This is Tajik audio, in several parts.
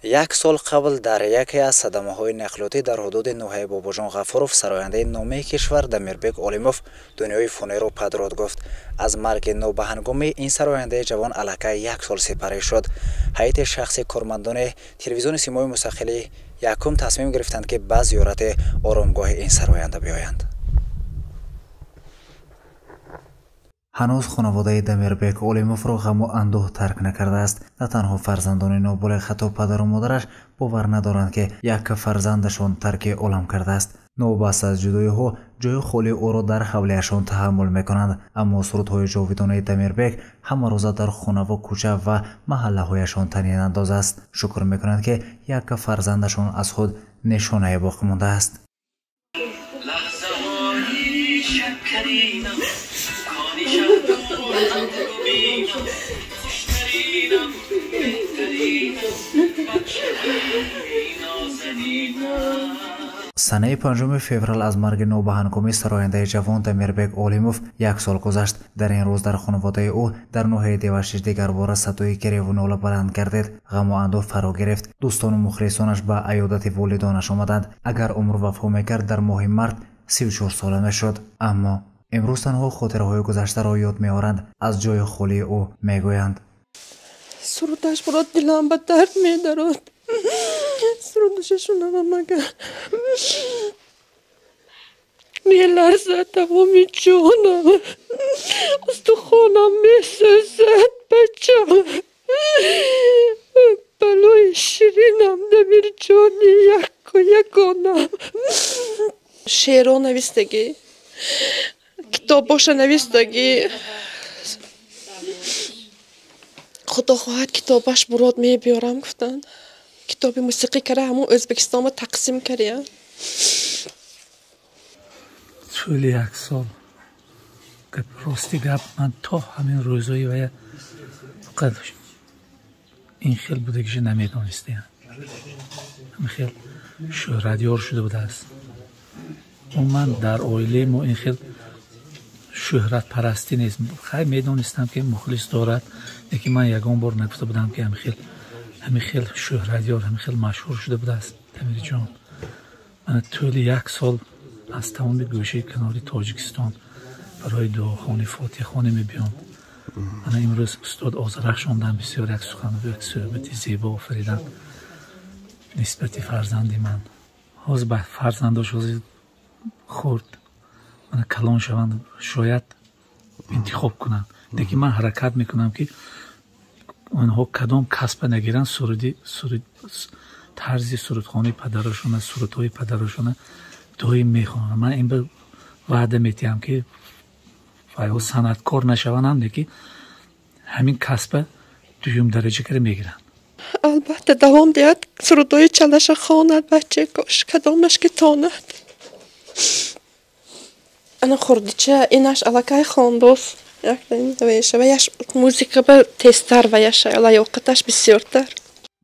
یک سال قبل در یکی از صدمه‌های نقلیاتی در حدود نوحه باباجان غفورов سراینده نامه کشور دمیربک اولموف دنیای فانی را پدرود گفت. از مرگ نابهنگام این سراینده جوان علاقه یک سال سپری شد. هیئت شخصی کارمندان تلویزیون سیمای مستقلی یکم تصمیم گرفتند که به زیارت آرامگاه این سراینده بیایند. هنوز خانواده دمیربک اولموف را غم و اندوه ترک نکرده است. نه تنها فرزندان نابالغ حتی پدر و مادرش باور ندارند که یک فرزندشان ترک عالم کرده است. نوبت از جدایی ها جای خالی او را در حولیشان تحمل میکنند، اما سرودهای جاودانه دمیربک همه روزه در خانه و کوچه و محله هایشان طنین انداز است. شکر میکنند که یک فرزندشان از خود نشانه باقی مانده است. سنه 5 فوریه از مرگ نابهنگام سراینده جوان دمیربک اولموف یک سال گذشت. در این روز در خانواده او در نوحه دیوشش دیگر بار صدای گریه و ناله بلند گردید. غم و اندوه فرا گرفت. دوستان و مخلصانش به عیادت والدانش آمدند. اگر عمر وفا میکرد در ماه مارس 34 ساله میشد. اما امروز تنها خاطره‌های گذشته را یاد می‌آورند. از جای خالی او میگویند: سرودش برات دلم به درد می‌دارد. سرودش شنوم مگر می‌لرزد تمام جانم، استخوانم می‌سوزد بچه‌م، بلای شیرینم دمیر جانی یک و یگانم. شعرها نویستگی، کتاباش نویستگی، خدا خواهد کتابش برات میبیارم گفتن. کتاب موسیقی کرده همون ازبکستان رو تقسیم کرده. طول یک سال راستی گپ من تا همین روزایی و فقط این خیلی بوده که نمیدانستیم. همین خیلی شهرتیار شده بوده است. و من در عائله ما این خیلی شهرت پرستی نیست. خیلی میدونستم که مخلص دارد، یکی من یگان بار نگفته بودم که همین خیلی شهرتیار، همین خیلی مشهور شده بوده است. دمیر جان من طول یک سال از تمام گوشه کناری تاجیکستان برای دعاخوانی فاتحه خوانی میبیام. من امروز استاد آذرخشاندن بسیار یک سخن و یک صحبت زیبا آفریدن نسبت فرزندی من. حاضر به فرزنداش خورد من کلان شوند شاید انتخاب کنم. دیگه من حرکت میکنم که آنها کدام کسب نگیرن طرز سرودخوانی پدرشون، سرودهای پدرشون دایم میخوانن. من این به وعده میتیم که فایو صنعتکار نشوند، دیگه همین کسب دوم درجه کرده میگیرن. البته دوام دیاد سرودهای چلش خواند بچه کاش کدامش که تاند. انا خوردیچه اینش علاقه خواندوست یک ویشه و یش موزیک به تستر و یش علاقتش بسیارتر.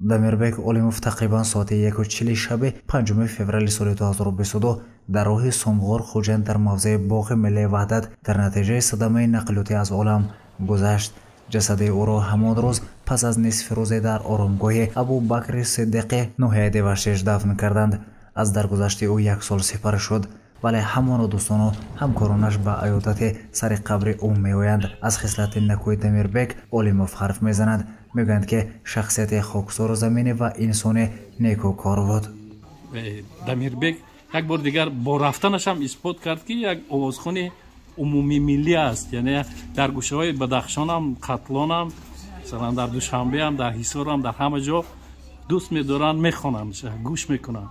دمیربک اولموف تقریبا ساعت 1:40 شب 5 فوریه سال 2022 در راه سومغور خوجند در موضع باغ ملی وحدت در نتیجه صدمه نقلیاتی از عالم گذشت. جسد او را همان روز پس از نصف روزه در آرامگاه ابوبکر صدیق نوحه دیوشش دفن کردند. از درگذشت او یک سال سپری شد، ولی همان دوستان و همکارانش به عیادت سر قبر او میآیند. از خصلت نکوی دمیربک اولموف حرف میزنند. میگویند که شخصیت خاکسار زمینی و انسان نیکوکار بود. دمیربک یک بار دیگر با رفتنش هم اثبات کرد که یک آوازخوان عمومی ملی است. یعنی در گوشه های بدخشان هم، قتلان هم، مثلا در دوشنبه هم، در حصار هم، در همه جا دوست می‌دارن میخوانن، گوش میکنن.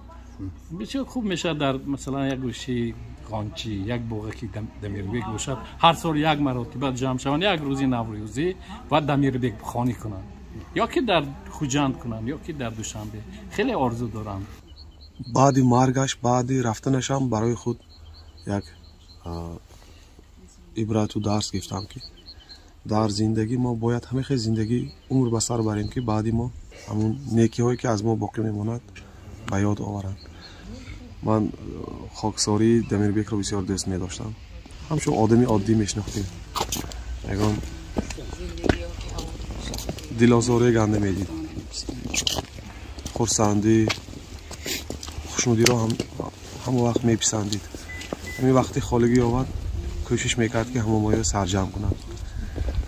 بسیار خوب میشه در مثلا یک گوشه قانچی یک باغ که دمیربک باشد هر سال یک مرتبه جمع شوند، یک روزی نوروزی و دمیربک خوانی کنند، یا که در خوجند کنند یا که در دوشنبه. خیلی آرزو دارم. بعد مرگش، بعد رفتنش هم برای خود یک عبرت و درس گرفتم که در زندگی ما باید همیشه زندگی عمر به سر بریم که بعدی ما همون نیکی هایی که از ما باقی میماند به یاد آورند. من خاکساری دمیربک رو بسیار دوست می داشتم. همچون آدمی عادی میشناختیم. یگان دلازاری گنده میدید. خورسندی خوشنودی را هم وقت میپسندید. همین وقتی خالگی آمد کوشش میکرد که همه ما سرجم کنند.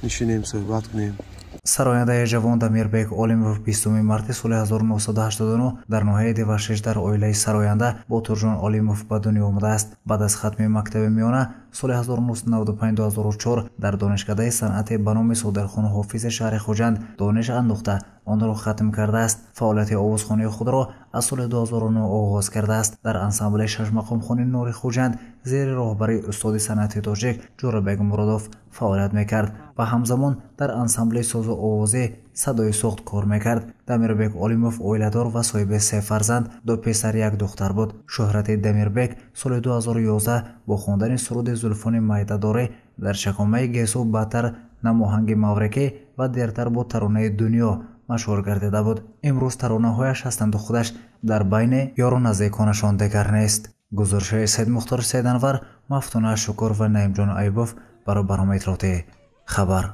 نشینیم صحبت کنیم. سراینده جوان دمیربек Олимов 20 марти соли 1989 дар ноҳияи Девашеш дар оилаи сароянда бо Турҷон Олимов ба дунё омадааст. Баъд аз хатми мактаби миёна соли 1995-2004 дар донишкадаи санъате ба номи Содирхон ҳофизи шаҳри Хуҷанд дониш андохта онро хатм кардааст. фаъолияти овозхонии худро аз соли 2009 оғоз кардааст. дар ансамбли шашмақомхони Нури Хуҷанд зери роҳбари устоди санъати тоҷик Ҷӯрабек Муродов фаъолият мекард ва ҳамзамон дар ансамбли созу овозӣ Садои Суғд кор мекард. Дамирбек Олимов оиладор ва соҳиби 3 фарзанд, 2 песар, 1 духтар буд. Шӯҳрати Дамирбек соли 2011 бо хондани суруди Зулфони Майдадорӣ дар чакомаи Гесу Батар, Намоҳанги Маврикӣ ва дертар бо таронаи Дунё машҳур гардида буд. имрӯз таронаҳояш ҳастанду худаш дар байни ёру наздиконашон дигар нест. гузориши Сайд Мухтор Сайданвар, Мафтуна Шукур ва Наимҷон Айбов барои барномаи иттилоотӣ Хабар.